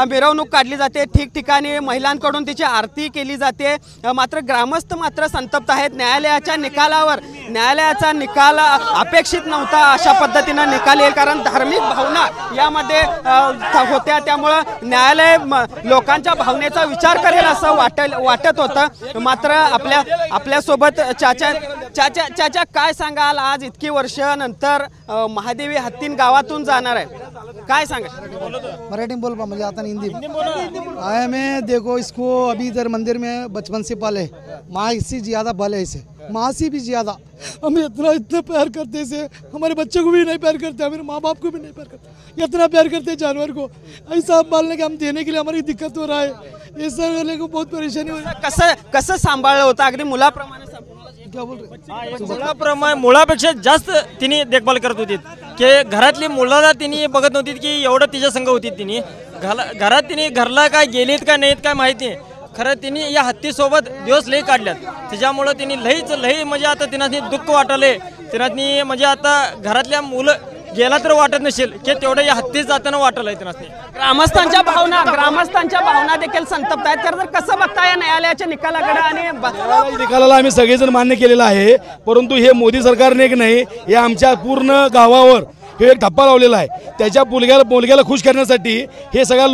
मिरवणूक काढली जाते, ठिकठिकाणी महिलांकडून तिची आरती केली जाते। मात्र ग्रामस्थ मात्र संतप्त आहेत। न्यायालयाच्या निकालावर न्यायालयाचा निकाल अपेक्षित नव्हता, अशा पद्धतीनं निकाल येईल, कारण धार्मिक भावना यामध्ये होत्या, त्यामुळे न्यायालय लोकांच्या भावनेचा विचार करेल असं वाटत होतं। मात्र आपल्यासोबत चाचा काय सांगाल, आज इतकी वर्ष नंतर महादेवी हत्तीन गावातून जाणार आहे, काय सांगा? मराठी में बोल पा, मुझे आता नहीं हिंदी आया मैं। देखो इसको अभी इधर मंदिर में बचपन से पाले, माँ से ज़्यादा बल है इसे, माँ से भी ज़्यादा। हमें इतना प्यार करते इसे, हमारे बच्चे को भी नहीं प्यार करते, हमारे माँ बाप को भी नहीं प्यार करते, इतना प्यार करते जानवर को। ऐसा पालने के हम देने के लिए हमारी दिक्कत हो रहा है, ये सर वाले को बहुत परेशानी हो रही है। कसं सांभाळलं होतं? अगदी मुलाप्रमाणे क्या बोल मुलाप्रमाणे, मुलापेक्षा जास्त तिने देखभाल करत होती, की घरातली मुलाला तिने बघत नव्हती की एवढं तिच्या संग होती। तिने घरात तिने घरला काय गेलीत का नाहीत काय माहिती नाही, खरं तिने या हत्तीसोबत दिवस लई काढल्यात, त्याच्यामुळं तिने लई म्हणजे आता तिना दुःख वाटले। तिना म्हणजे आता घरातल्या मुलं गेला तर वाटत नसेल की तेवढं या हत्तीच जाताना वाटलंय तिना। ग्रामस्थांच्या भावना देखील संतप्त आहेत। तर कसं बघता या न्यायालयाच्या निकालाकडे? आणि निकालाला आम्ही सगळेजण मान्य केलेलं आहे, परंतु हे मोदी सरकारने एक नाही, हे आमच्या पूर्ण गावावर हे एक धप्पा लावलेला आहे। त्याच्या मुलग्याला खुश करण्यासाठी हे सगळ्या